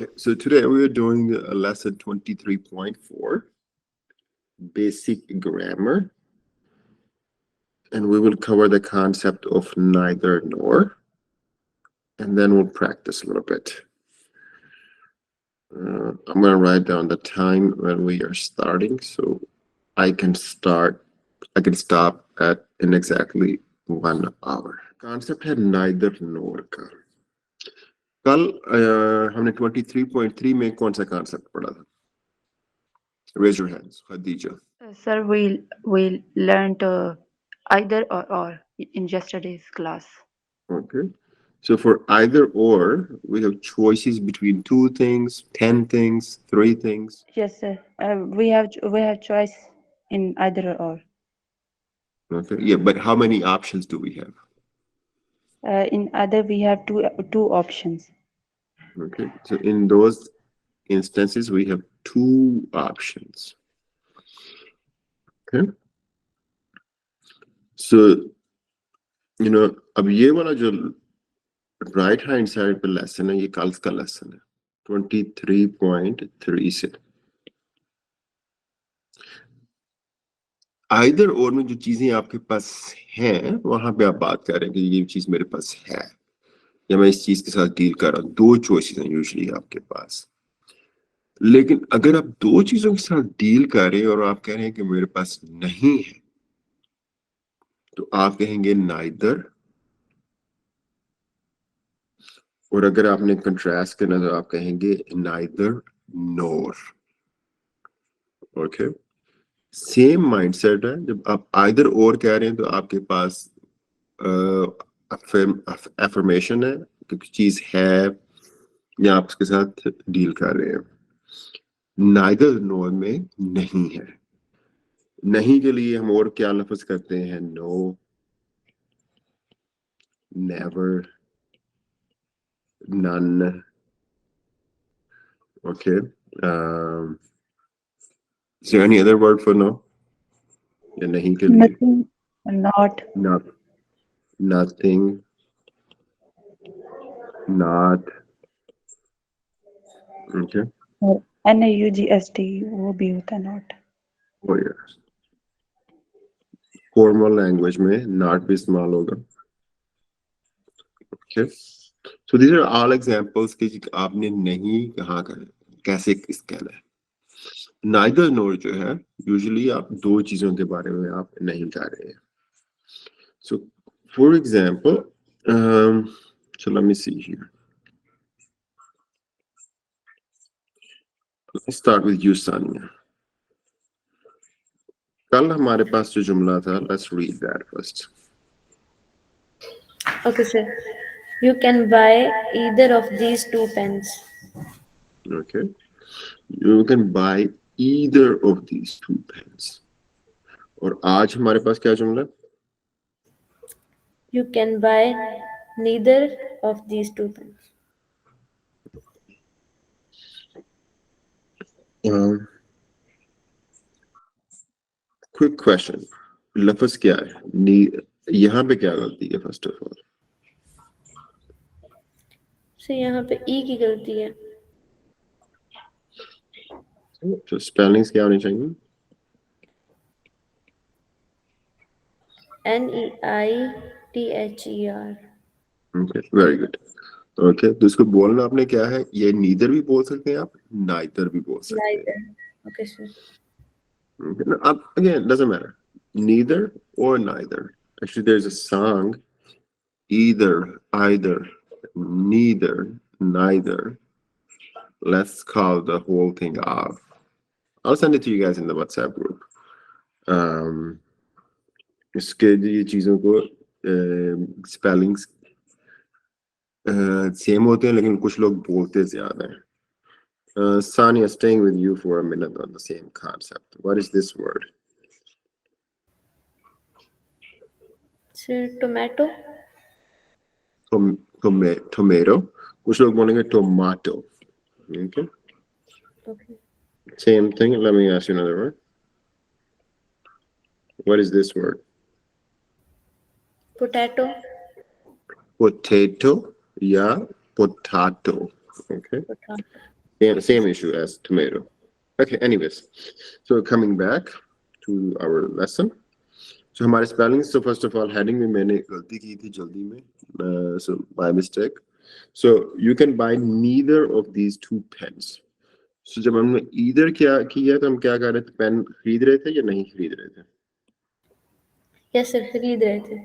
Okay, so today we are doing lesson 23.4, basic grammar, and we will cover the concept of neither nor, and then we'll practice a little bit. I'm going to write down the time when we are starting, so I can stop in exactly 1 hour. Concept है neither nor का. कल हमने 23.3 में कौन सा concept पढ़ा था? Raise your hands, Khadija. Sir, we learned either or in yesterday's class. Okay. So for either or, we have choices between 2 things, 10 things, 3 things. Yes, sir. We have choice in either or. Okay. Yeah, but how many options do we have? In other we have two options. Okay. So in those instances, we have 2 options. Okay. So, अब ये वाला जो right hand side पे lesson है, ये कल का lesson है 23.3 से. आइदर और में जो चीजें आपके पास हैं वहां पे आप बात कर रहे हैं कि ये चीज मेरे पास है या मैं इस चीज के साथ डील कर रहा हूँ. 2 चॉइसेस हैं यूजुअली आपके पास. लेकिन अगर आप 2 चीजों के साथ डील कर रहे हैं और आप कह रहे हैं कि मेरे पास नहीं है, तो आप कहेंगे नाइदर. और अगर आपने कंट्रास्ट करना तो आप कहेंगे नाइदर नोर. ओके. सेम माइंडसेट है. जब आप आइदर और कह रहे हैं तो आपके पास अफर्मेशन है कि चीज है या आप उसके साथ डील कर रहे हैं. नाइदर नोर में नहीं है. नहीं के लिए हम और क्या लफ्ज करते हैं? No, never, none. Okay. Is there any other word for no? या नहीं के लिए? Nothing, not. Not, nothing, not. Okay. NAUGST वो भी होता है not. Oh yes. Formal language में not भी इस्तेमाल होगा. Okay. So these are all examples कि आपने नहीं कहाँ का कैसे किस कहना है. Neither nor जो है usually आप 2 चीजों के बारे में आप नहीं कह रहे हैं. So for example, so let me see here. Let's start with you, Sanya. कल हमारे पास जो जुमला था, let's read that first. Okay, sir. You can buy either of these 2 pens. Okay. You can buy either of these 2 pens. और आज हमारे पास क्या जुमला? You can buy neither of these 2 pens. Quick question. लफ्ज क्या है? यहाँ पे क्या गलती है फर्स्ट ऑफ ऑल? So यहाँ पे ई की गलती है. तो स्पेलिंग्स क्या होनी चाहिए? NEITHER. Okay, very good. Okay, तो इसको बोलना आपने क्या है? ये नीदर भी बोल सकते हैं आप, नाइदर भी बोल सकते हैं. Neither. Okay, sir. Okay. Now, again, doesn't matter. Neither or neither. Actually, there's a song. Either, either, neither, neither. Let's call the whole thing off. I'll send it to you guys in the WhatsApp group. इसके ये चीजों को spellings same होते हैं लेकिन कुछ लोग बोलते ज्यादा हैं. Sanya, staying with you for a minute on the same concept. What is this word? Sir, tomato. Tomato. कुछ लोग बोलेंगे tomato. Okay. Okay. Same thing. Let me ask you another word. What is this word? Potato. Potato. Yeah, potato. Okay. Potato. Same issue as tomato. Okay, anyways. So coming back to our lesson. So हमारे spelling, so first of all heading में मैंने गलती की थी जल्दी में, so by mistake. So you can buy neither of these two pens. So जब हमने either क्या किया तो हम क्या कर रहे थे, पेन खरीद रहे थे या नहीं खरीद रहे थे? यस सर, खरीद रहे थे।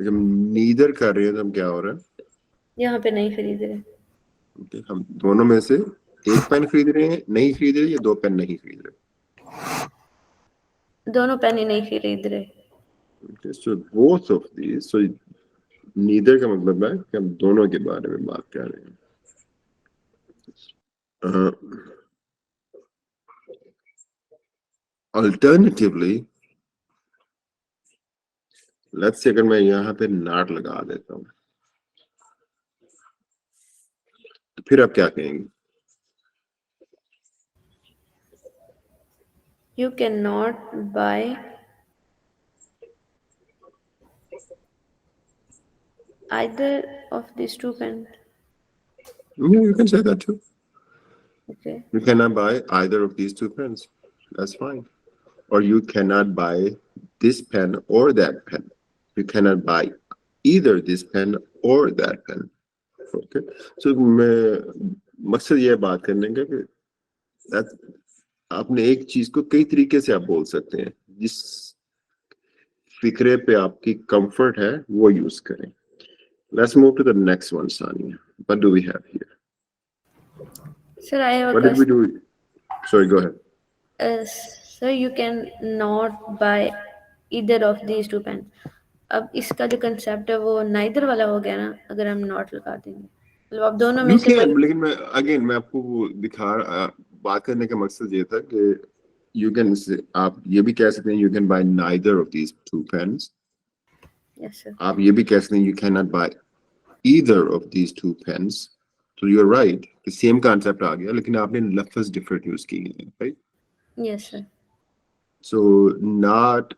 जब neither कर रहे हैं तो हम क्या हो रहा है? यहाँ पे नहीं खरीद रहे। Okay, हम दोनों में से एक पेन खरीद रहे हैं, नहीं खरीद रहे, या दो पेन नहीं खरीद रहे? दोनों पेन ही नहीं खरीद रहे। Okay, so both of these, so neither का मतलब है कि हम दोनों के बारे में बात कर रहे हैं. Alternatively, let's say अगर मैं यहाँ पे not लगा देता हूँ तो फिर आप क्या कहेंगे? You cannot buy either of these two pens. Yeah, you can say that too. Okay. You cannot buy either of these two pens. That's fine. Or you cannot buy this pen or that pen. You cannot buy either this pen or that pen. Okay. So मैं मकसद ये बात करने का कि that आपने एक चीज को कई तरीके से आप बोल सकते हैं, जिस फिक्रे पे आपकी कंफर्ट है वो यूज करें. Let's move to the next one, Sania. What do we have here? Sir, I have a What did we question. do? Sorry, go ahead. Sir, you can not buy either of these two pens. अब इसका जो concept है वो neither वाला हो गया ना, अगर हम नॉट लगा देंगे मतलब अब दोनों में You से can, कोई। लेकिन मैं आपको वो बात करने का मकसद ये था कि you can say, आप ये भी कह सकते हैं you can buy neither of these two pens. Yes sir. आप ये भी कह सकते हैं you cannot buy either of these two pens. So you're right, the same concept आ गया, लेकिन आपने लफ्ज different use किए हैं, right? Yes sir. So not,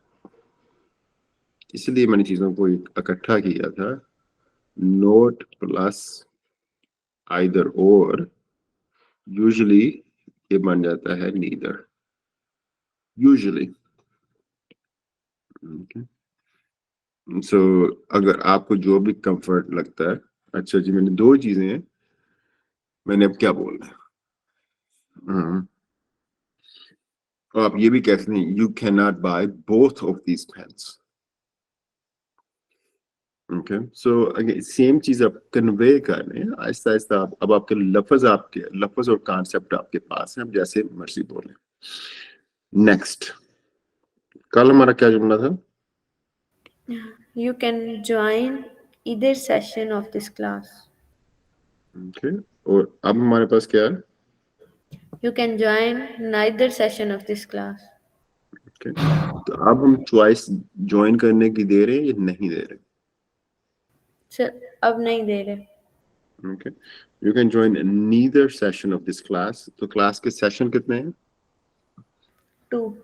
इसलिए मैंने चीजों को इकट्ठा किया था. Not plus either or usually ये बन जाता है neither. Usually. Okay. So अगर आपको जो भी कंफर्ट लगता है, अच्छा जी मैंने दो चीजें हैं, मैंने अब क्या बोलना है? और आप ये भी कह सकते हैं you cannot buy both of these pens. Okay, so again same चीज आप कन्वे कर रहे हैं आहिस्ता आहिस्ता. अब आपके लफ्ज और कॉन्सेप्ट आपके पास है, अब जैसे मर्जी बोले. नेक्स्ट, कल हमारा क्या जुमला था? You can join either session of this class. Okay, और अब हमारे पास क्या है? You can join neither session of this class. Okay, तो अब हम चॉइस ज्वाइन करने की दे रहे हैं या नहीं दे रहे? सर अब नहीं दे रहे। Okay, you can join neither session of this class. तो क्लास के सेशन कितने हैं? 2.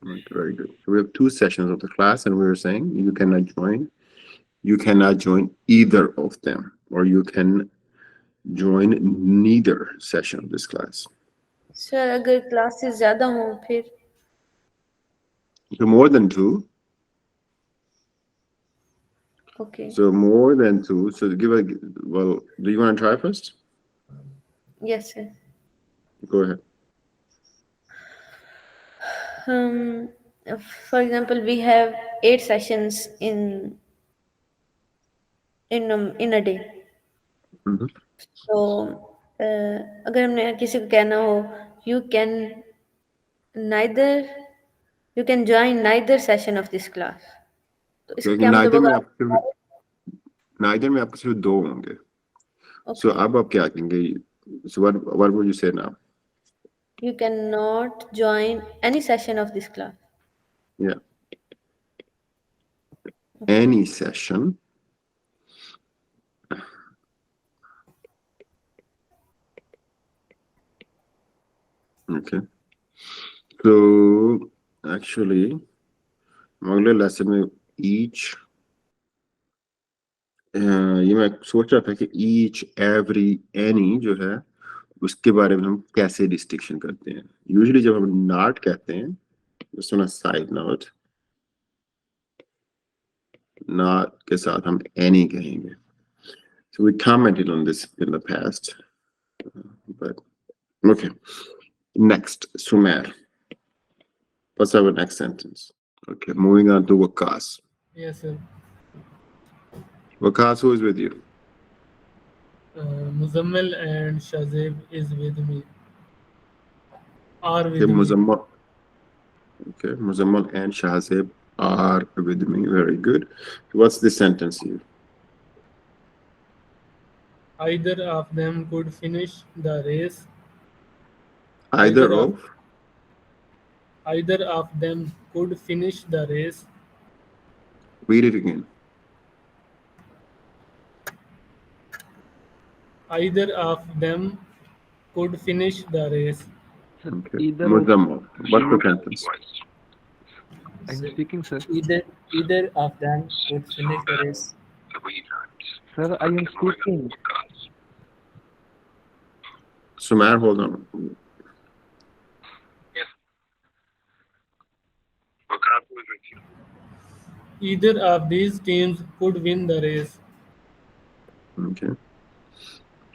Right, very good. So we have 2 sessions of the class, and we were saying you cannot join either of them, or you can join neither session of this class. Sir अगर classes ज्यादा हों फिर? So more than 2. Okay. So more than 2. So well, do you want to try first? Yes sir. Go ahead. For example, we have 8 sessions in a day. Mhm. So अगर हमने किसी को कहना हो you can join neither session of this class, तो इसका क्योंकि क्या मतलब होगा? neither में आपको सिर्फ 2 होंगे. So Okay. अब आप क्या कहेंगे? So what would you say now? You cannot join any session of this class. Yeah. Any session. Okay. So actually अगले लेसन में each, ये मैं सोच रहा था कि each, every, any जो है उसके बारे में हम कैसे डिस्टिंक्शन करते हैं. यूजुअली जब हम नॉट कहते हैं, just on a side note, not के साथ हम any कहेंगे. So we commented on this in the past, but okay. Next, Sumer. What's our next sentence? Okay, moving on to Wakas. Yes, sir. Wakas, who is with you? Muzammil and Shazib is with me. Are Okay, with me. Muzammal. Okay, Muzammal and Shahzeb are with me. Very good. What's the sentence here? Either of them could finish the race. Either Either of. Either of them could finish the race. Read it again. Either of them could finish the race. Sir, Okay, either of Muzammal. What's the sentence? I'm speaking, sir. Either of them could finish the race. Sir, I am speaking. Sumer, hold on. Either of these teams could win the race. Okay.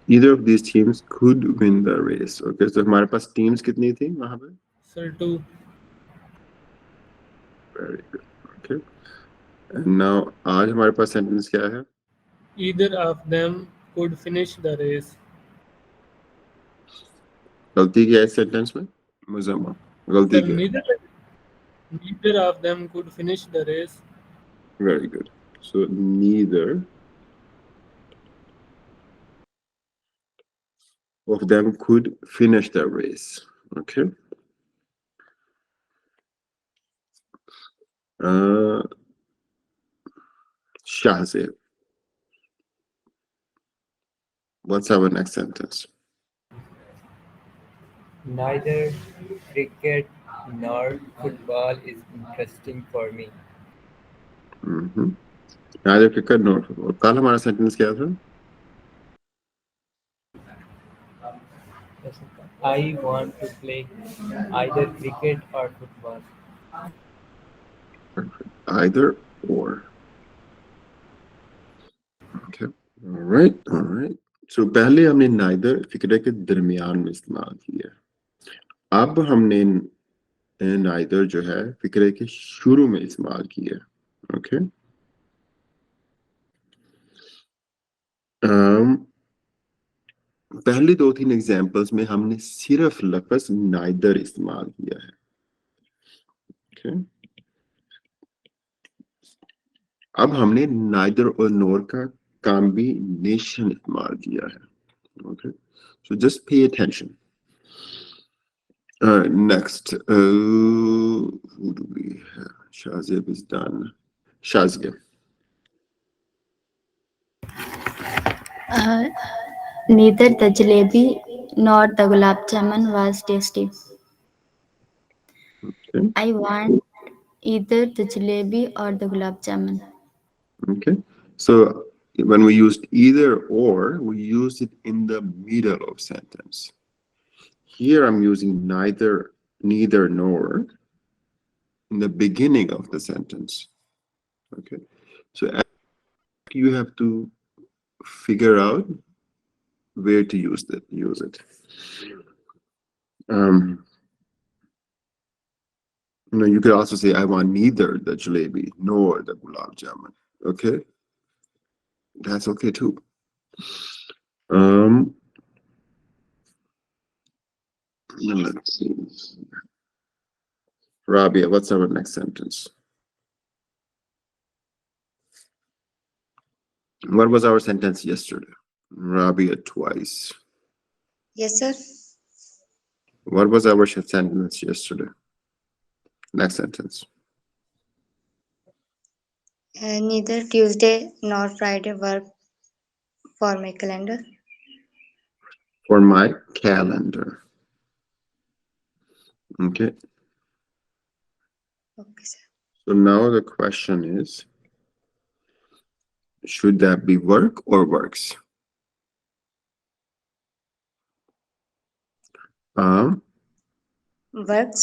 Either of these teams could win the race. Okay, so हमारे पास teams कितनी थी वहाँ पे? Sir, two. Very good. Okay. And now आज हमारे पास sentence क्या है? Either of them could finish the race. गलती क्या है इस sentence में? मुजम्मल. गलती Sir, क्या है? neither of them could finish the race. Very good. So neither of them could finish the race. Okay. Shahzeb. What's our next sentence? Neither cricket nor football is interesting for me. Mm-hmm. Neither cricket nor football. कल हमारा sentence क्या था? I want to play either cricket or football. Either or. Okay. All right. All right. So पहले हमने neither फिक्रे के दरमियान में इस्तेमाल किया. अब हमने neither जो है फिक्रे के शुरू में इस्तेमाल किया. Okay. पहले 2-3 एग्जांपल्स में हमने सिर्फ लफ्ज neither इस्तेमाल किया है. Okay. अब हमने neither और nor का combination इस्तेमाल किया है. Okay. So just pay attention. Next, who do we have? Shazib is done. Shazib. Neither the jalebi nor the gulab jamun was tasty. Okay. I want either the jalebi or the gulab jamun. Okay. So when we used either or, we used it in the middle of sentence. Here I'm using neither nor in the beginning of the sentence. Okay. So you have to figure out where to use it. You could also say, I want neither the jalebi nor the gulab jamun. Okay. That's okay too. Let's see. Rabia, what's our next sentence? What was our sentence yesterday? Rabia twice. Yes, sir. What was our sentence yesterday? Next sentence. Neither Tuesday nor Friday work for my calendar. For my calendar. Okay. Okay, sir. So now the question is, should that be work or works? Works.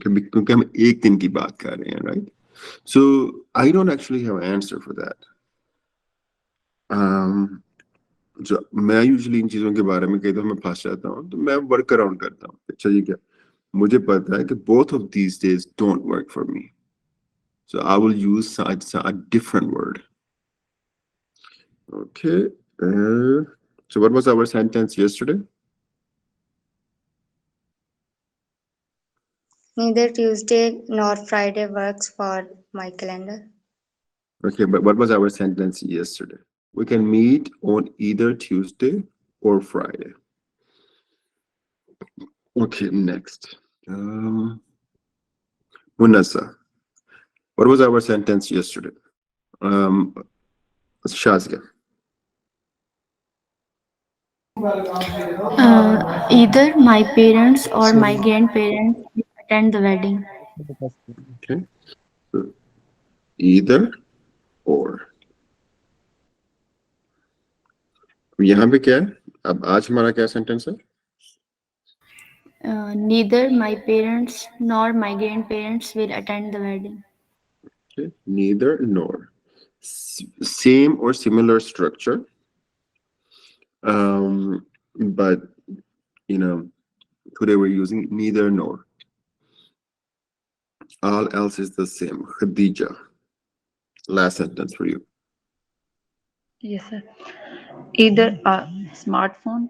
क्योंकि हम एक दिन की बात कर रहे हैं, right? So I don't actually have an answer for that. जो मैं यूजुअली इन चीजों के बारे में कई दफा मैं फंस जाता हूँ, तो मैं वर्क अराउंड करता हूँ. अच्छा जी, क्या मुझे पता है कि both of these days don't work for me, so I will use a different word. Okay. So what was our sentence yesterday? Neither Tuesday nor Friday works for my calendar. Okay, but what was our sentence yesterday? We can meet on either Tuesday or Friday. Okay, next. Munasa. What was our sentence yesterday? Shazia. Either my parents or my grandparents will attend the wedding. Okay. So either or. यहाँ पे क्या है? अब आज हमारा क्या sentence है? Neither my parents nor my grandparents will attend the wedding. Okay. Neither nor. Same or similar structure. But today we're using neither nor. All else is the same. Khadija. Last sentence for you. Yes, sir. Either a smartphone,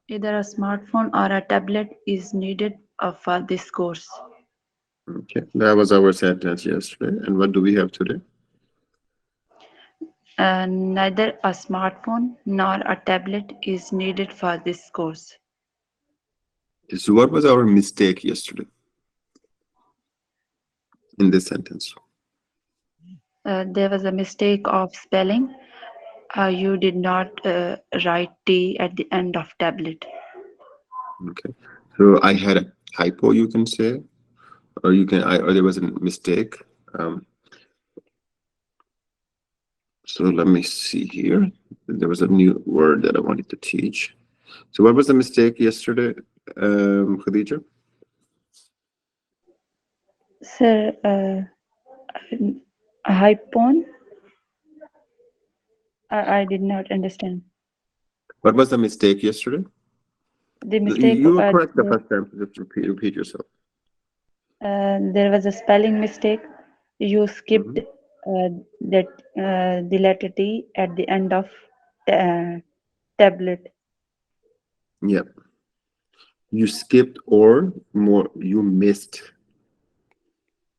either a smartphone or a tablet is needed for this course. Okay, that was our sentence yesterday. And what do we have today? Neither a smartphone nor a tablet is needed for this course. So what was our mistake yesterday in this sentence? There was a mistake of spelling. You did not write T at the end of tablet. Okay, so I had a typo, you can say, or or there was a mistake. So let me see here. There was a new word that I wanted to teach. So what was the mistake yesterday, Khadija? Sir, hypon? I did not understand. What was the mistake yesterday? The mistake, You were correct the first time. Just repeat yourself. there was a spelling mistake. You skipped the letter T at the end of tablet. Yeah. You skipped or more, you missed.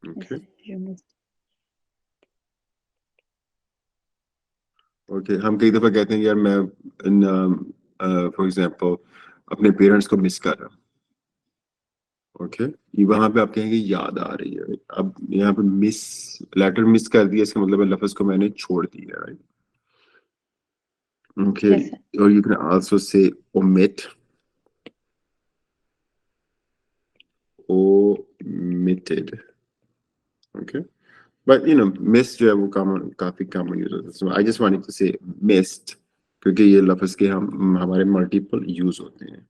Okay. Yes, you missed. Okay. हम कई दफा कहते हैं यार मैं for example अपने parents को miss कर रहा हूँ. ओके, वहां पे आप कहेंगे याद आ रही है. अब यहाँ पे मिस, लेटर मिस कर दिया, इसका मतलब है लफ्ज को मैंने छोड़ दिया, राइट? ओके. Yes, sir. और you can also say omit. Omitted. Okay. But missed जो है वो काफी common use होता है. So I just wanted to say missed क्योंकि ये लफ्ज के हमारे मल्टीपल यूज होते हैं.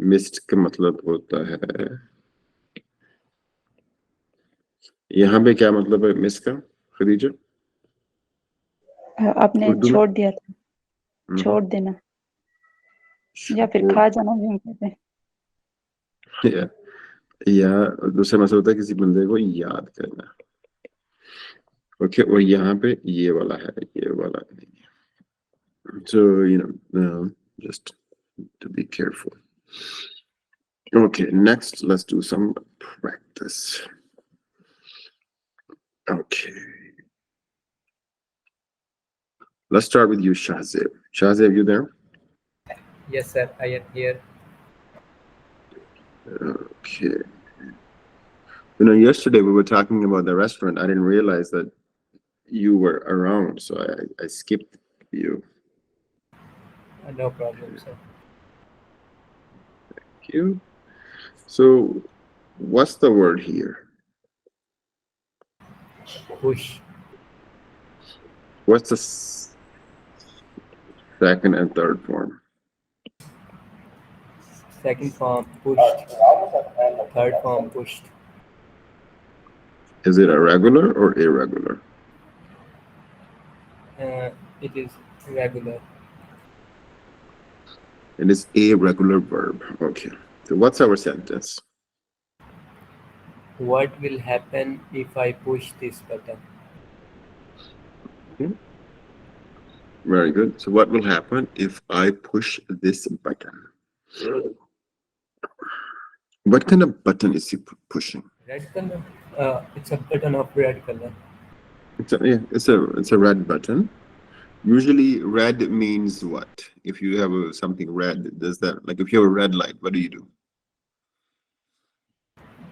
मिस्ड का मतलब होता है, यहाँ पे क्या मतलब है मिस का, खदीजा? आपने उर्दू में छोड़ दिया था, छोड़ देना या फिर खा जाना भी हम कहते हैं. या दूसरा मतलब होता है किसी बंदे को याद करना. ओके. और यहाँ पे ये वाला है, ये वाला नहीं. So just to be careful. Okay, next let's do some practice. Okay, let's start with you, Shahzeb. Shahzeb, you there? Yes, sir, I am here. Okay. Yesterday we were talking about the restaurant. I didn't realize that you were around, so I skipped you. No problem, sir. Thank you. So, what's the word here? Push. What's the second and third form? Second form pushed. Third form pushed. Is it a regular or irregular? It is regular. It is a regular verb. Okay. So what's our sentence? What will happen if I push this button? Okay. Very good. So what will happen if I push this button? What kind of button is he pushing? Red color? It's a button of red color. It's a red button. Usually red means what? If you have something red, does that, like if you have a red light, what do you do?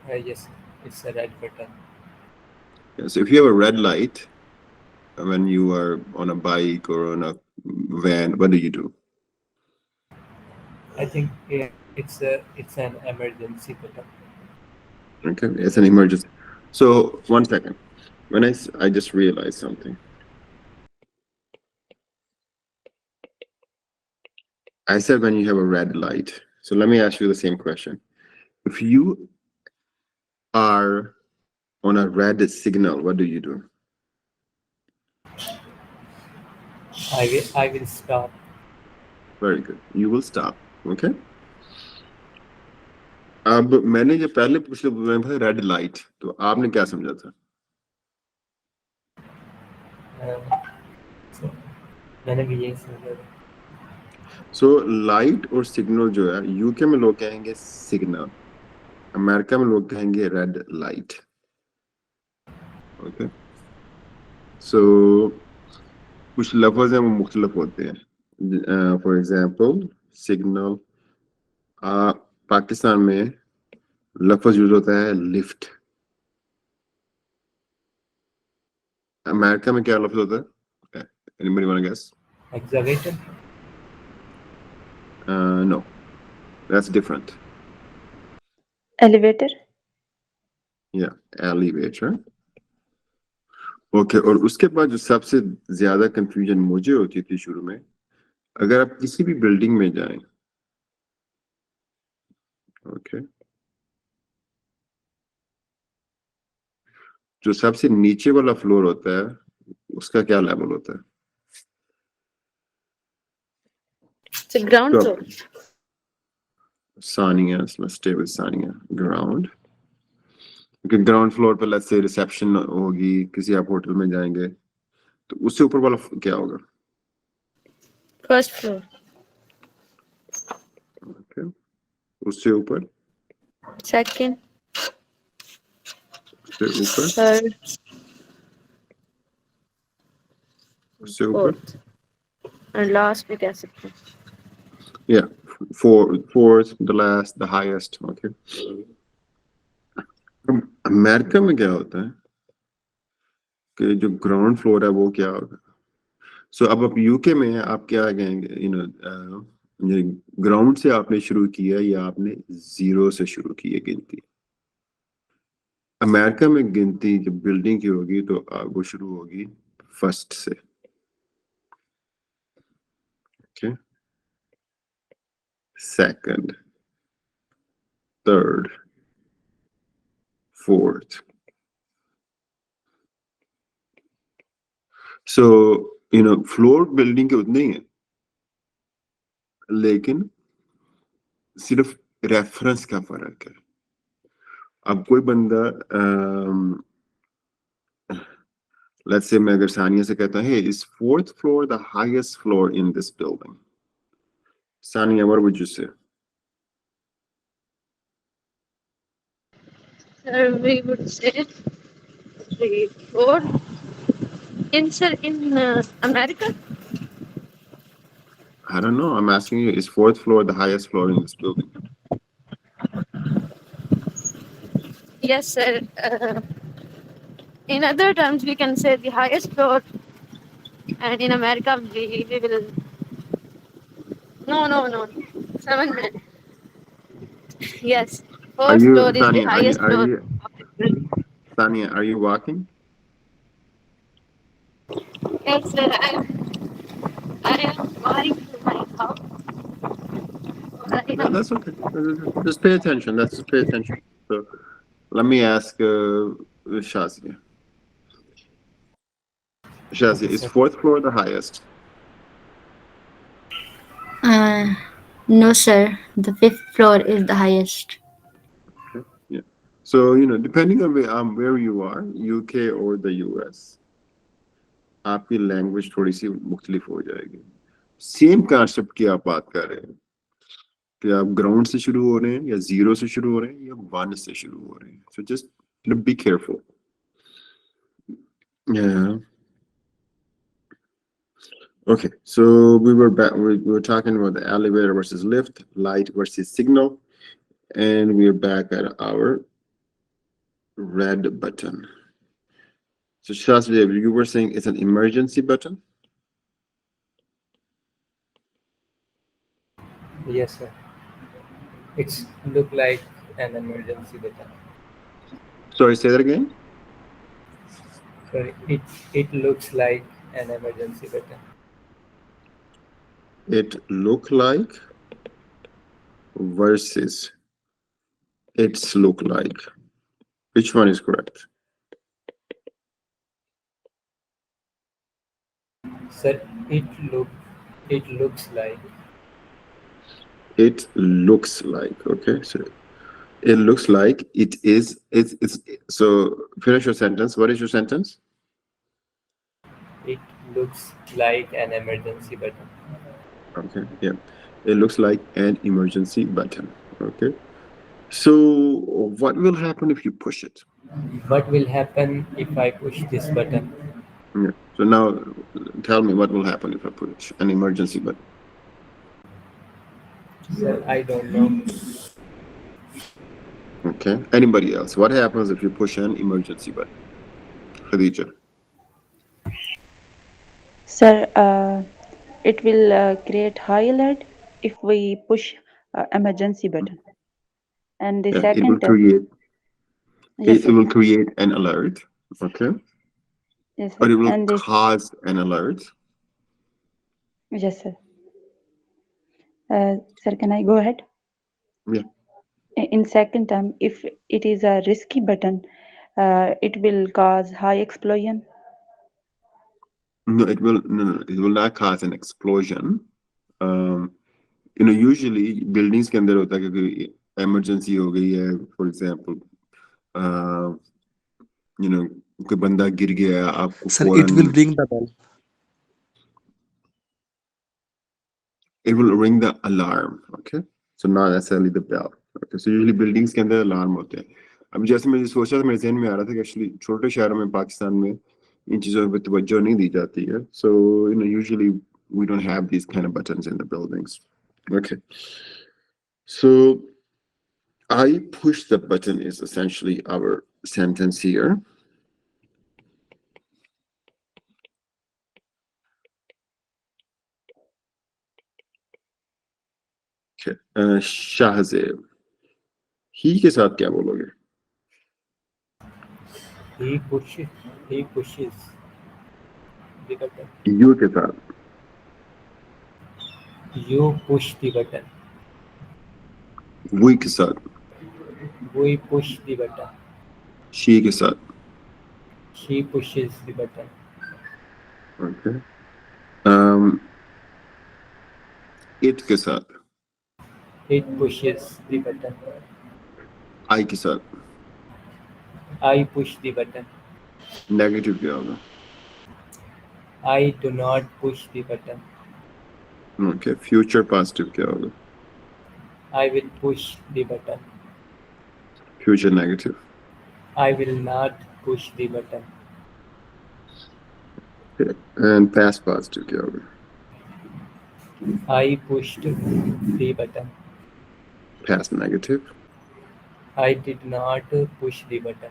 Yes, it's a red button. Yeah, so if you have a red light when you are on a bike or on a van, what do you do? I think it's an emergency button. Okay, it's an emergency. So 1 second. When I just realized something. I said when you have a red light. So let me ask you the same question. If you are on a red signal, what do you do? I will stop. Very good. You will stop. Okay. अब मैंने जो पहले पूछा red light, तो आपने क्या समझा था? So, मैंने भी यही समझा था. सो लाइट और सिग्नल जो है, यूके में लोग कहेंगे सिग्नल, अमेरिका में लोग कहेंगे रेड लाइट. ओके. सो कुछ लफ्ज हैं वो मुख्तलिफ होते हैं. फॉर एग्जांपल सिग्नल, पाकिस्तान में लफ्ज यूज होता है लिफ्ट. अमेरिका में क्या लफ्ज होता है? Anybody want to guess? Excavator? No, that's different. Elevator? Yeah, elevator. Okay. और उसके बाद जो सबसे ज्यादा कंफ्यूजन मुझे होती थी शुरू में, अगर आप किसी भी बिल्डिंग में जाएं, ओके, जो सबसे नीचे वाला फ्लोर होता है उसका क्या लेवल होता है? It's a ground floor. Sania, let's stay with Sania. Ground. Okay, ground floor पे लेट्स से रिसेप्शन होगी, किसी आप होटल में जाएंगे तो उससे ऊपर वाला क्या होगा? First floor. ओके. उससे ऊपर? Second. उससे ऊपर? Third. उससे ऊपर? Fourth. And last we can say. Yeah, fourth, the last, the highest. Okay. America में क्या होता है कि जो ग्राउंड फ्लोर है वो क्या होगा? सो अब आप यूके में हैं, आप क्या कहेंगे? ग्राउंड से आपने शुरू किया या आपने जीरो से शुरू की है गिनती? अमेरिका में गिनती जब बिल्डिंग की होगी तो वो शुरू होगी फर्स्ट से. Okay. Second, third, fourth. So floor building के उतने ही है, लेकिन सिर्फ रेफरेंस का फर्क है. अब कोई बंदा लेट्स से मैं अगर सानिया से कहता है, is fourth floor the highest floor in this building? Sania, what would you से? We would say 3, 4. In America? I don't know. I'm asking you, is fourth floor the highest floor in this building? Yes, sir. In other terms, we can say the highest floor, and in America, we will. No. 7. Yes, Are fourth you, floor is the Sania, highest floor of the building. Sania, are you walking? Yes, sir. I am going to my house. That's okay. Just pay attention. That's just pay attention. So let me ask Shazia. Shazia, Okay, is sir. fourth floor the highest? Uh, no, sir. The fifth floor is the highest. Okay. Yeah. So depending on where you are, UK or the US, आपकी language थोड़ी सी मुख्तलिफ हो जाएगी. Same concept की आप बात कर रहे हैं कि आप ग्राउंड से शुरू हो रहे हैं या जीरो से शुरू हो रहे हैं या वन से शुरू हो रहे हैं. So just be careful. Yeah. Okay, so we were back. We were talking about the elevator versus lift, light versus signal, and we're back at our red button. So Shasdev, you were saying it's an emergency button. Yes, sir. It's look like an emergency button. Sorry, say that again. Sorry, it looks like an emergency button. It look like versus it's look like. Which one is correct? Sir, look it looks like. It looks like. Okay, so it looks like it is. It's. So finish your sentence. What is your sentence? It looks like an emergency button. Okay, yeah. It looks like an emergency button. Okay. So what will happen if you push it? What will happen if I push this button? Yeah. So now tell me what will happen if I push an emergency button. Sir, I don't know. Okay. Anybody else? What happens if you push an emergency button? Khadija. Sir, it will create high alert if we push emergency button. And the Yeah, it will second, create yes, it sir. will create an alert. Okay. Yes, Or sir. it will And this, cause an alert. yes, sir. Sir, can I go ahead? Yeah. In second term, if it is a risky button, it will cause high explosion. No, it will no, it will not cause an explosion. Um, usually buildings के अंदर होता है कि emergency हो गई है, for example, you know, कोई बंदा गिर गया, आपको Sir, it will फौरन ring the bell. it will ring the alarm. Okay, so not necessarily the bell. Okay, so usually buildings के अंदर alarm होते हैं. अब जैसे मैं सोचा था, मेरे ज़हन में आ रहा था कि एक्चुअली छोटे शहरों में पाकिस्तान में इन चीज़ों पे तवज्जो नहीं दी जाती है. So usually we don't have these kind of buttons in the buildings. Okay, so I push the button is essentially our sentence here. Okay, Shahzeeb. ही के साथ क्या बोलोगे? He pushes the button. You के साथ. You push the button. We के साथ. We push the button. She के साथ. She pushes the button. Okay. Um, it के साथ. It pushes the button. I के साथ. I push the button. Negative क्या होगा? I do not push the button. Okay. Future positive क्या होगा? I will push the button. Future negative. I will not push the button. Okay. And past positive क्या होगा? I pushed the button. Past negative. I did not push the button.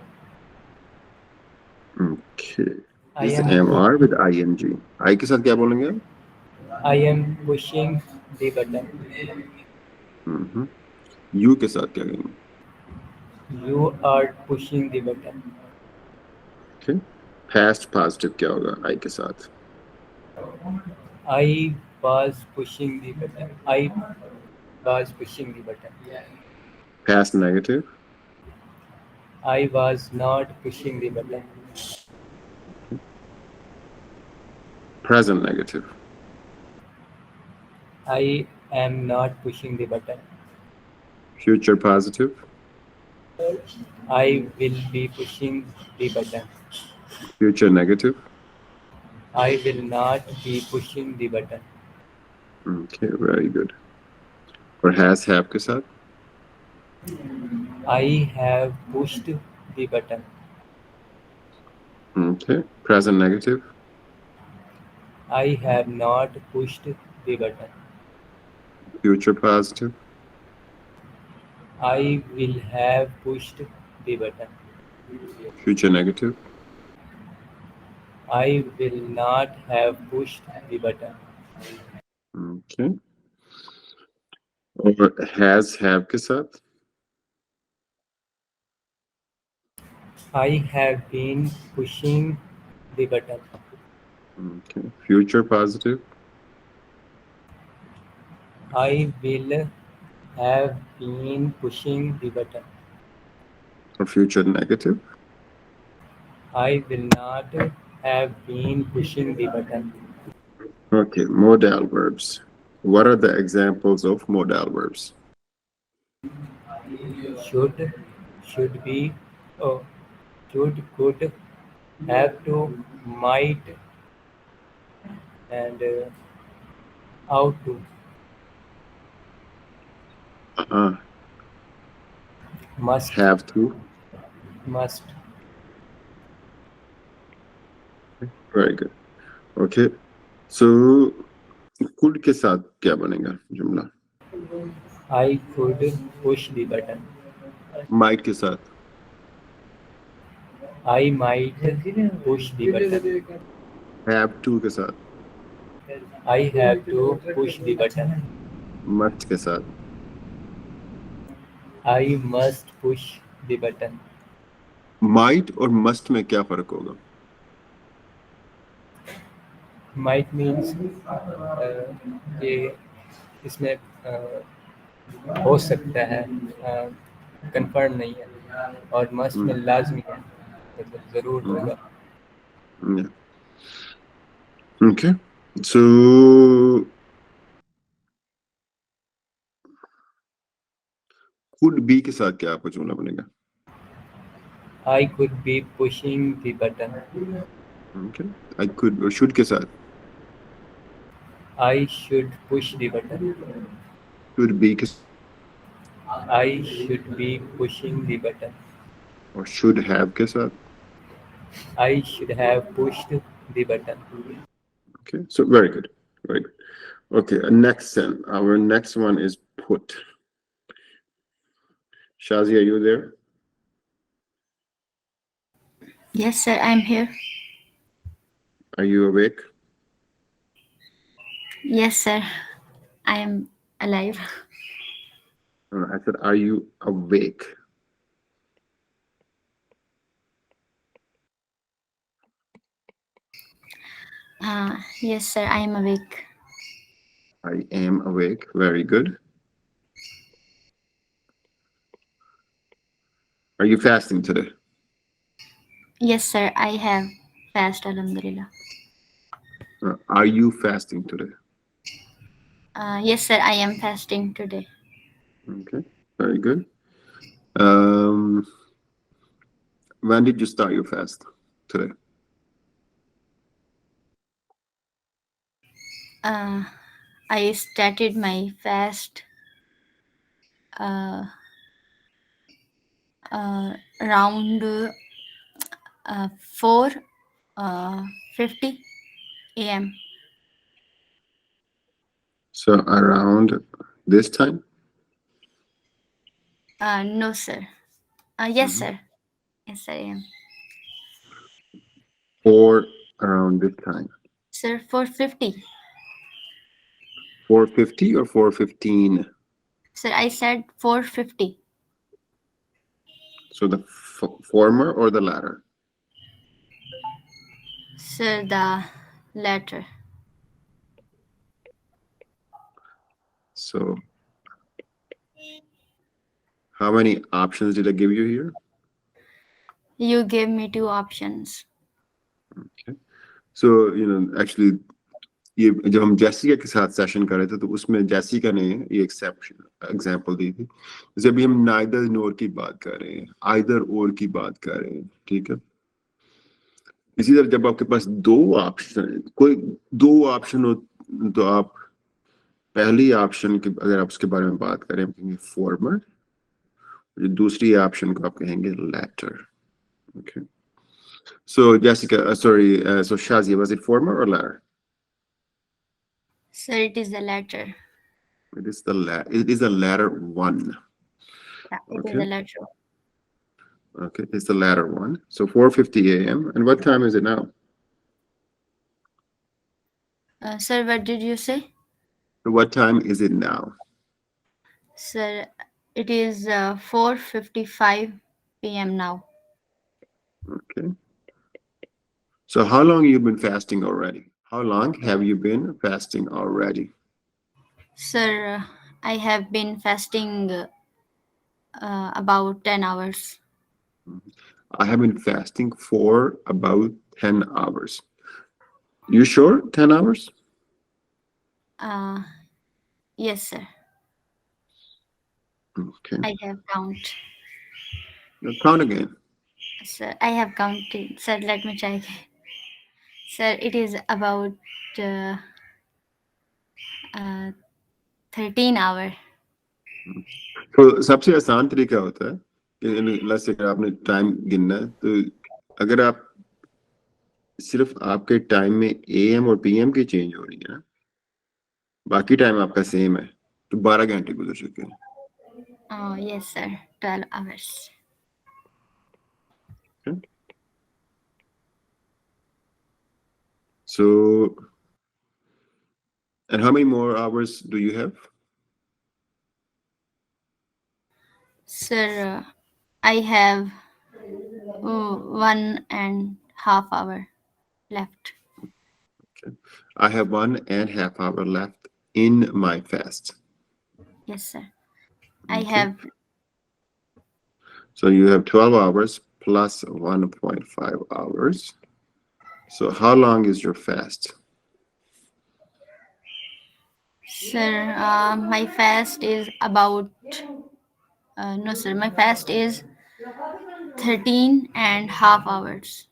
Okay. I This is am MR with ing. I के साथ क्या बोलेंगे आप? I am pushing the button. You के साथ क्या कहेंगे? You are pushing the button. Okay. Past positive क्या होगा? I के साथ. I was pushing the button. was pushing the button. Past negative. I was not pushing the button. Present negative. I am not pushing the button. Future positive. I will be pushing the button. Future negative. I will not be pushing the button. Okay, very good. और has have के साथ I have pushed the button. okay. Present negative. I have not pushed the button. Future positive. I will have pushed the button. Future negative. I will not have pushed the button. Okay. और has have के साथ I have been pushing the button. okay. Future positive. I will have been pushing the button. और future negative. I will not have been pushing the button. Okay, modal verbs. What are the examples of modal verbs? Should be, oh, should, could, have to, might, and ought to, Uh-huh. must, Have to. must. Very good. Okay. So could के साथ क्या बनेगा जुमला? I could push the button. Might के साथ I might push the button. have to के साथ I have to push the button. must के साथ I must push the button. might और must में क्या फर्क होगा? Might means ये इसमें हो सकता है, कंफर्म नहीं है, और मस्ट में लाजमी है, मतलब जरूर होगा. Yeah. Okay. So could be के साथ क्या आपका जुमला बनेगा? I could be pushing the button. Okay. I could और should के साथ I should push the button. should be के I should be pushing the button. और should have के साथ. I should have pushed the button. Okay. So very good. Very good. Okay. Next then. Our next one is put. Shazi, are you there? Yes, sir, I'm here. Are you awake? Yes, sir, I am alive. I said, are you awake? Yes, sir, I am awake. I am awake. Very good. Are you fasting today? Yes, sir, I have fast, alhamdulillah. Are you fasting today? Yes, sir, I am fasting today. Okay, very good. When did you start your fast today? I started my fast around 4:50 a.m. So around this time? No, sir. Yes, sir. Yes, I am. Or around this time? Sir, 4:50. 4:50 or 4:15? Sir, I said 4:50. So the former or the latter? Sir, the latter. So How many options did I give you here? You gave me 2 options. So, actually, ये जब हम Jessica के साथ session कर रहे थे तो उसमें जैसिका ने ये एग्जांपल दी थी। जैसे अभी हम नाइदर नोर की बात कर रहे हैं, आइदर और की बात कर रहे हैं, ठीक है। इसी तरह जब आपके पास कोई दो ऑप्शन हो तो आप पहली ऑप्शन के अगर आप उसके बारे में बात करें आप कहेंगे फॉर्मर, दूसरी ऑप्शन को आप कहेंगे latter. Okay, so Jessica, so Shazia, was it former or latter? Sir, it is the latter. It is the latter one. Yeah, it is Okay. the latter. Okay, it's the latter one. So 4:50 a.m. And what time is it now? Sir, what did you say? So what time is it now? Sir, it is 4:55 p.m. now. Okay. So how long have you been fasting already? How long have you been fasting already? Sir, I have been fasting about 10 hours. I have been fasting for about 10 hours. You sure? 10 hours? Yes, sir. Okay. I have count. Now count again. Sir, I have counted. Sir, let me check. Sir, it is about uh, 13 hours. तो सबसे आसान तरीका होता है कि let's say अगर आपने time गिनना है तो अगर आप सिर्फ आपके टाइम में AM और PM की चेंज हो रही है ना, बाकी टाइम आपका सेम है, तो 12 घंटे गुजर चुके हैं। Oh, yes, sir. 12 hours. Okay. So, and how many more hours do you have? Sir, I have 1.5 hour left. Okay. I have 1.5 hour left in my fast. Yes, sir. I Okay. have. So you have 12 hours plus 1.5 hours. So how long is your fast? Sir, my fast is about. No, sir. My fast is 13.5 hours.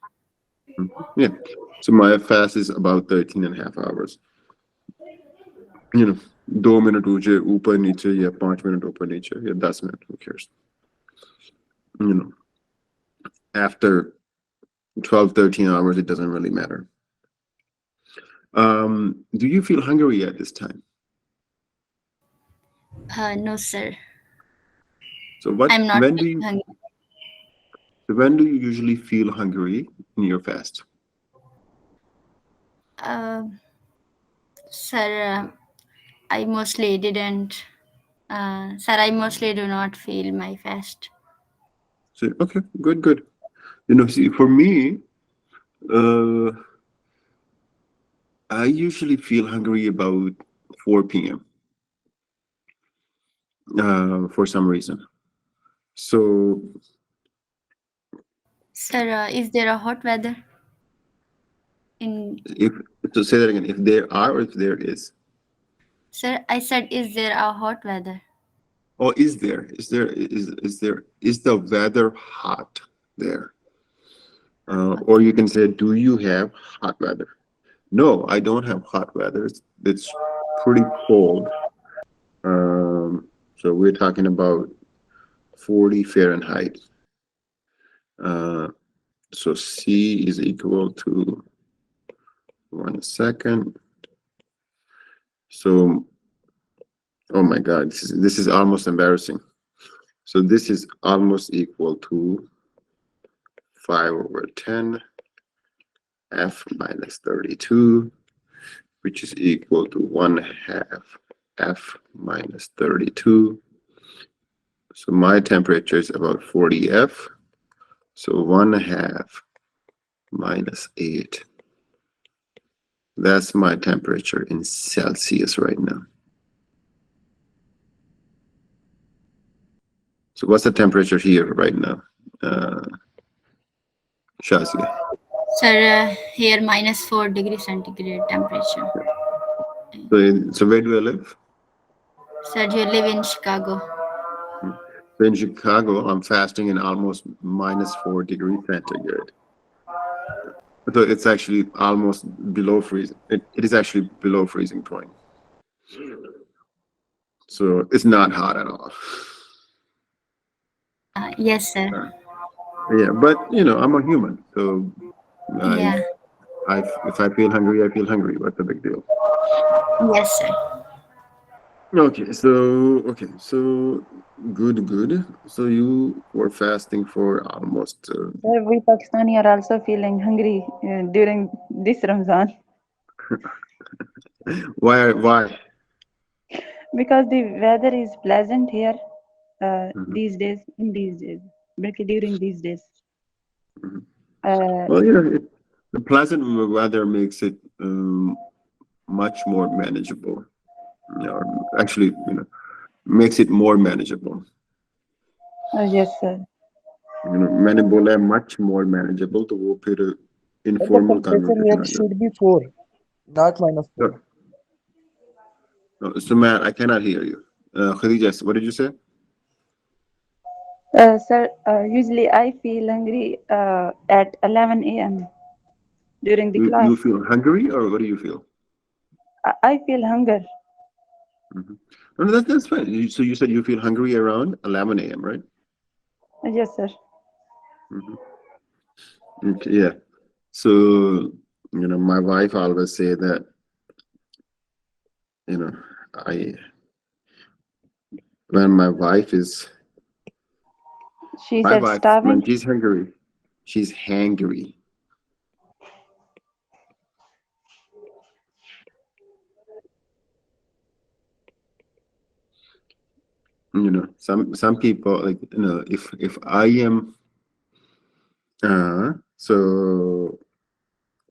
Yeah. So my fast is about 13.5 hours. 2 minute ऊपर नीचे या 5 minute ऊपर नीचे या 10 minute, who cares? After 12, 13 hours, it doesn't really matter. Do you feel hungry at this time? No, sir. So I'm not when do feeling you hungry. when do you usually feel hungry in your fast? Sir, I mostly didn't. Sir, I mostly do not feel my fast. So okay, good. See, for me, I usually feel hungry about 4 p.m. For some reason. So Sir, is there a hot weather? say that again. If there are or if there is. Sir, I said, is there a hot weather? Oh, is the weather hot there? Or you can say, do you have hot weather? No, I don't have hot weather. It's pretty cold. So we're talking about 40 Fahrenheit. So C is equal to 1 second. So, oh my God, this is almost embarrassing. So this is almost equal to 5/10 F minus 32, which is equal to 1/2 F minus 32. So my temperature is about 40 F. So 1/2 minus 8. That's my temperature in Celsius right now. So what's the temperature here right now? Shazia. Sir, here -4 degrees centigrade temperature. So where do I live? Sir, you live in Chicago. So in Chicago, I'm fasting in almost -4 degrees centigrade. So it's actually almost below freezing. It is actually below freezing point. So it's not hot at all. Yes, sir. Yeah, but I'm a human, so Yeah. if I feel hungry, I feel hungry. What's the big deal? Yes, sir. Okay, so good. So you were fasting for almost. Sir, we Pakistani are also feeling hungry during this Ramzan Why? because the weather is pleasant here Mhm, these days, during these days. mhm. Uh, Well, the pleasant weather makes it much more manageable. Or actually, makes it more manageable. yes, sir. मैंने बोला है much more manageable, तो वो फिर But the informal temperature here conversation uh should be 4, not -4. जाता. So Matt, I cannot hear you. Khadija, what did you say? Sir, usually I feel hungry at 11 a.m. during the You class. feel hungry, or what do you feel? I feel hunger. Mhm. No, that's fine. So you said you feel hungry around 11 a.m., right? Yes, sir. Mhm. Okay, yeah. So my wife always say that you know I when She my said wife when starving. she's hungry, she's hangry. Some people, like, if I am so,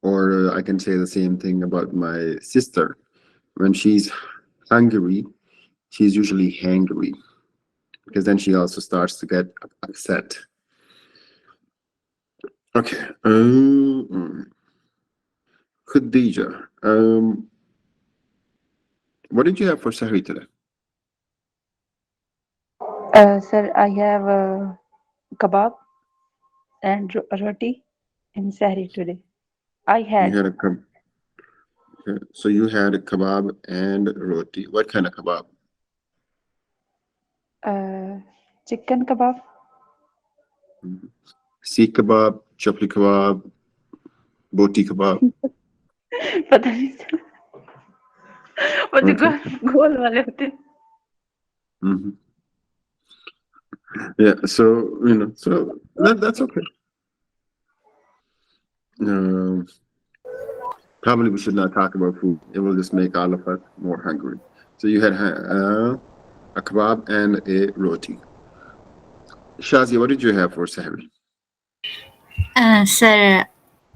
or I can say the same thing about my sister. When she's hungry, she's usually hangry, because then she also starts to get upset. Okay. Khadija, what did you have for Sahri today? Sir, I have kebab and roti in Sahri today. I You had had a okay. So you had a kebab and roti. What kind of kebab? uh, chicken kebab. Mhm. Seekh kebab, chapli kebab, boti kebab. पता नहीं sir, वो जो Okay. गोल वाले होते हैं. Hmm. Yeah. So that's okay. Um, Probably we should not talk about food. It will just make all of us more hungry. So you had a kebab and a roti. Shazia, what did you have for Sahri? Sir,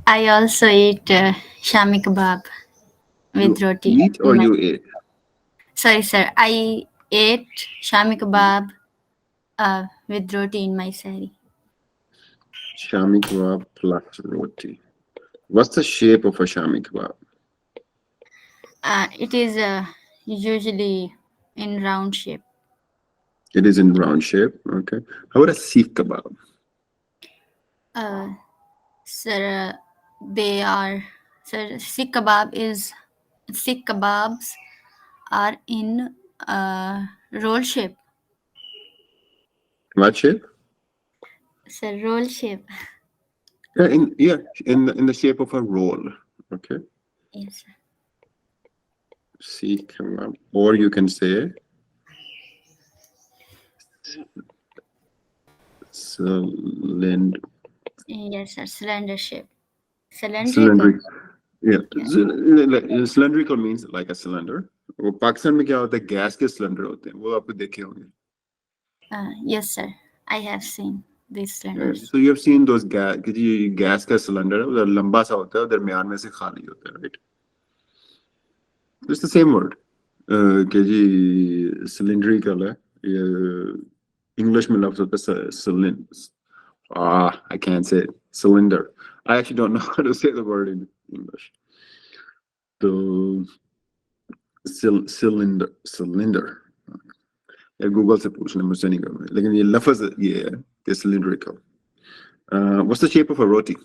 I also eat shami kebab with You roti. eat or you ate? Sorry, sir. I ate shami kebab with roti in my sari. Shami kebab plus roti. What's the shape of a shami kebab? It is usually in round shape. It is in round shape. Okay. How about a seekh kebab? Sir, they are, sir, Sikh kebabs are in roll shape. What shape? Sir, roll shape. In the shape of a roll. Okay. Yes, sir. Seekh kebab. Or you can say cylind Yes, sir. Cylinder shape. Cylindrical. cylindrical. Yeah, Yeah. cylindrical means like a cylinder. वो पाकिस्तान में क्या होता है, gas के cylinder होते हैं, वो आपको देखे होंगे. Yes, sir. I have seen these cylinders. So you have seen those gas कि जी गैस का सिलेंडर है, उधर लंबा सा होता है, दरमियान में से खाली होता है, right? It's the same word. कि जी cylindrical है, ये English में लफ्ज़ होता है cylinder. I can't say it. Cylinder. I actually don't know how to say the word in English. So cylinder. यार गूगल से पूछ लें, मुझसे नहीं करना, लेकिन ये लफ्ज़ ये है कि cylindrical. What's the shape of a roti?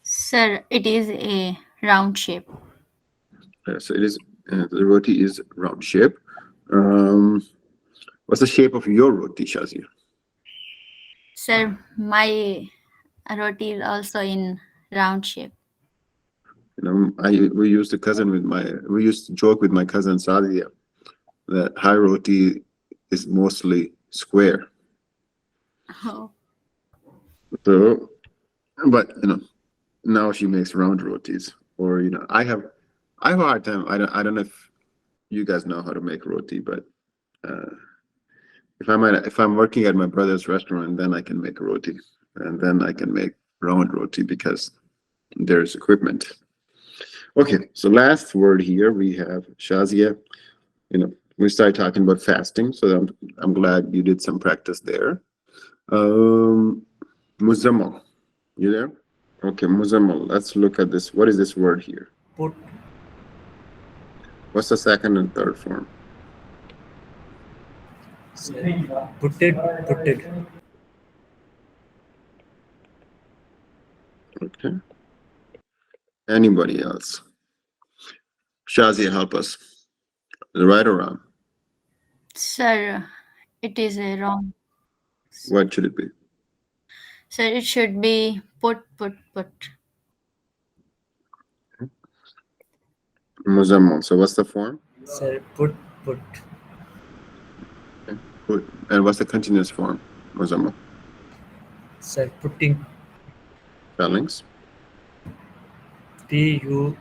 Sir, it is a round shape. So it is the roti is round shape. What's the shape of your roti, Shazia? Sir, my roti is also in round shape. We used to joke with my cousin Sadia that high roti is mostly square. Oh. So, but now she makes round rotis, or I have a hard time. I don't know if you guys know how to make roti, but if I'm working at my brother's restaurant, then I can make roti, and then I can make round roti because there's equipment. Okay, so last word here we have Shazia. We started talking about fasting, so I'm glad you did some practice there. Muzammal, you there? Okay, Muzammal. Let's look at this. What is this word here? Put. What's the second and third form? Putted. Okay. Anybody else? Shazia, help us. Is it right or wrong? Sir, it is a wrong. What should it be? Sir, it should be put. Muzammal. So what's the form? Sir, put. Okay. Put. And what's the continuous form? Muzammal. Sir, putting. Spellings. PUTTING.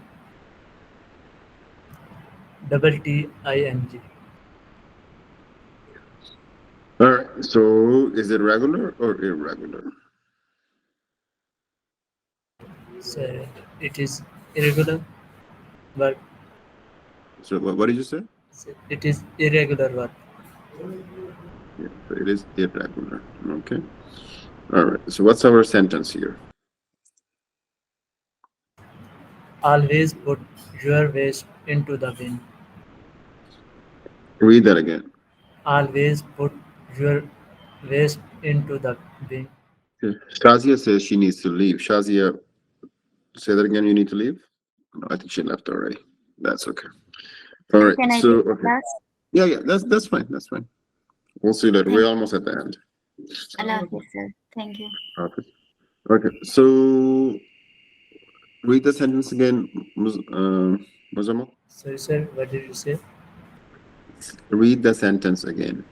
All right. So is it regular or irregular? Sir, it is irregular verb. So what did you say? It is irregular verb. Yeah, so it is irregular. Okay. All right. So what's our sentence here? Always put your waste into the bin. Read that again. Always put your waste into the bin. Okay. Shazia says she needs to leave. Shazia, say that again. You need to leave? No, I think she left already. That's okay. All right. Can I So take the okay. class? Yeah. That's fine. That's fine. We'll see you later. We're almost at the end. Allah Hafiz, sir. Thank you. Okay. So read the sentence again, Muzammal. Sorry, sir. What did you say? Read the sentence again.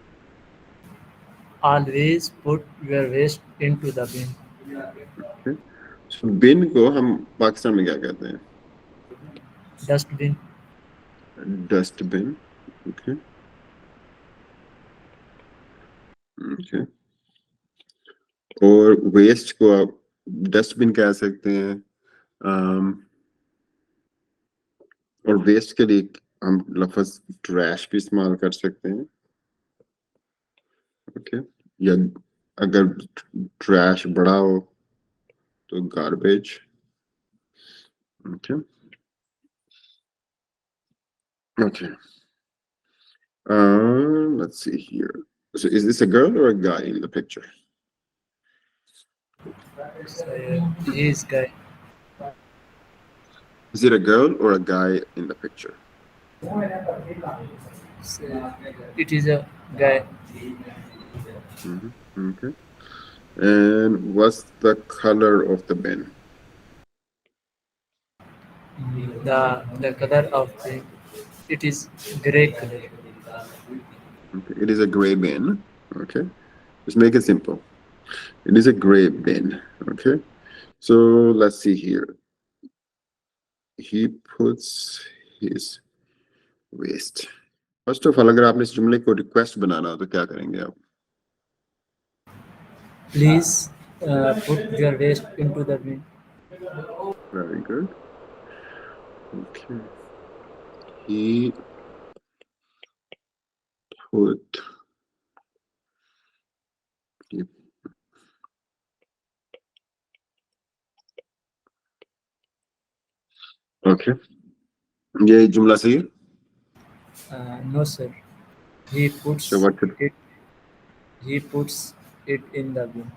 Always put your waste into the bin. Okay. So bin को हम पाकिस्तान में क्या कहते हैं? Dustbin. Dustbin. Okay. Okay. और waste को आप dustbin कह सकते हैं, और वेस्ट के लिए हम लफ्ज ट्रैश भी इस्तेमाल कर सकते हैं. ओके. या अगर ट्रैश बड़ा हो तो garbage. Okay. Okay. Let's see here. So is this a girl or a guy in the picture? So, he is guy. Is it a girl or a guy in the picture? So, it is a guy. Okay. And what's the color of the bin? The color of it is gray color. Okay. It is a gray bin. Okay. Just make it simple. It is a gray bin. Okay. So let's see here. He puts his waste. First of all, अगर आपने इस जुमले को request बनाना हो तो क्या करेंगे आप? Please put your waste into the bin. Very good. Okay. He put. Okay. ये जुमला सही है? No, sir. He puts So what could, it. He puts it in the bin.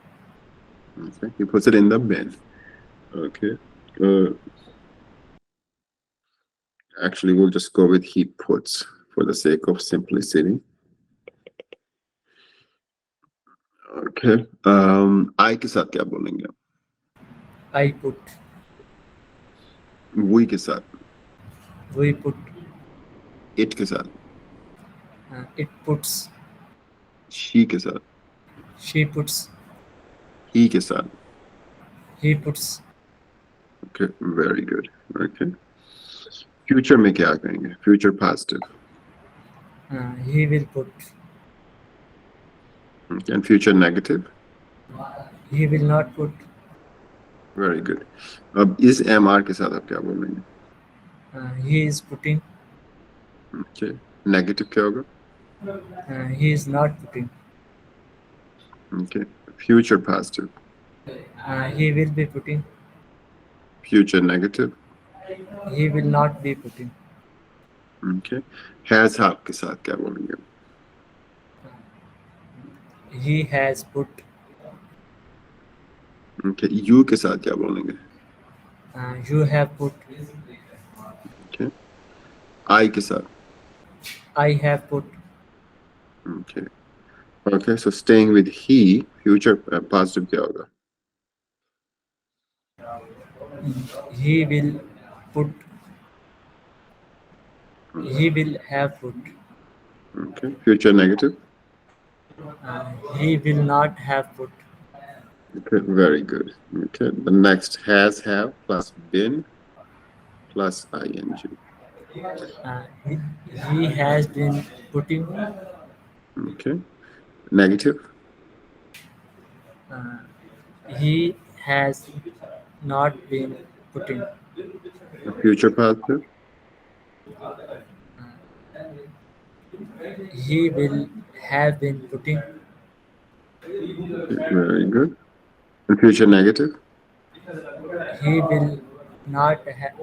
okay. He puts it in the bin. Okay. Actually, we'll just go with he puts for the sake of simplicity. Okay. I के साथ क्या बोलेंगे? I put. We के साथ, We put. it के साथ, It puts. she के साथ, She puts. he के साथ. He puts. Okay, very good. Okay. Future में क्या कहेंगे? Future positive. He will put. Okay. And future negative. He will not put. Very good. अब इस MR के साथ आप क्या बोलेंगे? He is putting. Okay. Negative क्या होगा? He is not putting. Okay. Future positive. He will be putting. Future negative. He will not be putting. Okay. Has have के साथ क्या बोलेंगे? He has put. Okay. You के साथ क्या बोलेंगे? You have put. Okay. I के साथ. I have put. Okay. Okay. So staying with he, future positive क्या होगा? He will put. He will have put. Okay. Future negative. He will not have put. Okay. Very good. Okay. The next has have plus been plus ing. He has been putting. Okay. Negative. He has not been putting. Future positive. He will have been putting. Okay, very good. And future negative. He will not have.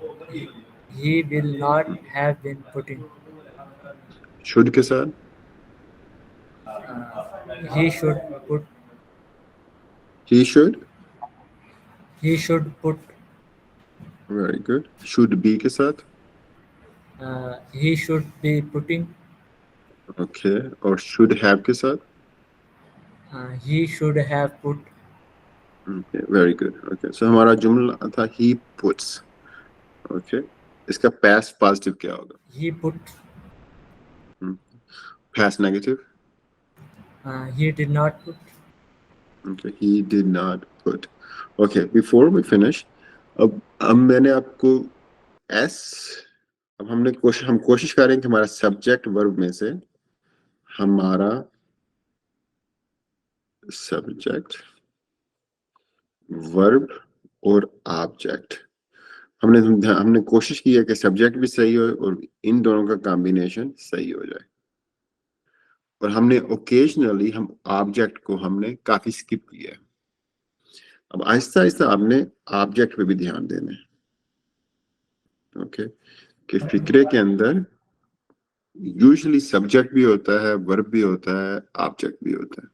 He will not have been putting. Should के साथ. He should put. He should. He should put. Very good. Should be के साथ. He should be putting. Okay. और should have के साथ. He should have put. Okay. Very good. Okay. So हमारा जुमला था he puts. Okay. इसका past positive क्या होगा? He put. Past negative. He did not put. Okay. He did not put. Okay. Before we finish, अब मैंने आपको S, अब हम कोशिश करें कि हमारा सब्जेक्ट वर्ब में से हमारा सब्जेक्ट वर्ब और ऑब्जेक्ट हमने कोशिश की है कि सब्जेक्ट भी सही हो और इन दोनों का कॉम्बिनेशन सही हो जाए, और हमने ओकेजनली हम ऑब्जेक्ट को हमने काफी स्किप किया है. अब आहिस्ता आहिस्ता आपने ऑब्जेक्ट पे भी ध्यान देना है. ओके. कि फिक्रे के अंदर यूजुअली सब्जेक्ट भी होता है, वर्ब भी होता है, ऑब्जेक्ट भी होता है.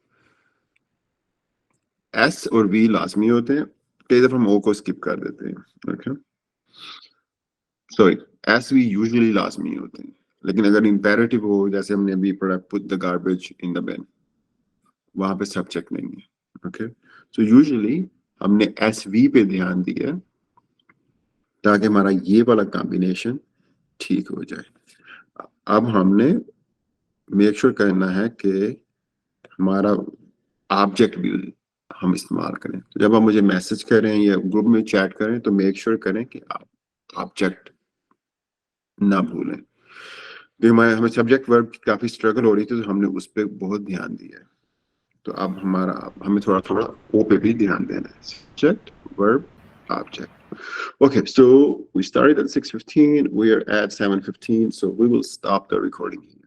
एस और वी लाजमी होते हैं, कई दफा हम ओ को स्किप कर देते हैं. Okay. Sorry, S V usually लाजमी होते हैं, लेकिन अगर इंपेरेटिव हो जैसे हमने अभी पढ़ा put the garbage in the bin, वहां पे सब्जेक्ट नहीं है. ओके. सो यूजुअली हमने एस वी पे ध्यान दिया ताकि हमारा ये वाला कॉम्बिनेशन ठीक हो जाए. अब हमने मेक श्योर करना है कि हमारा ऑब्जेक्ट भी हम इस्तेमाल करें. तो जब आप मुझे मैसेज करें या ग्रुप में चैट करें तो मेक श्योर करें कि आप ऑब्जेक्ट ना भूलें. हमें सब्जेक्ट वर्ब की काफी स्ट्रगल हो रही थी, तो हमने उस पर बहुत ध्यान दिया है. तो अब हमें थोड़ा थोड़ा ओ पे भी ध्यान देना है. Subject verb object. Okay, so we started at 6:15, we are at 7:15, so we will stop the recording here.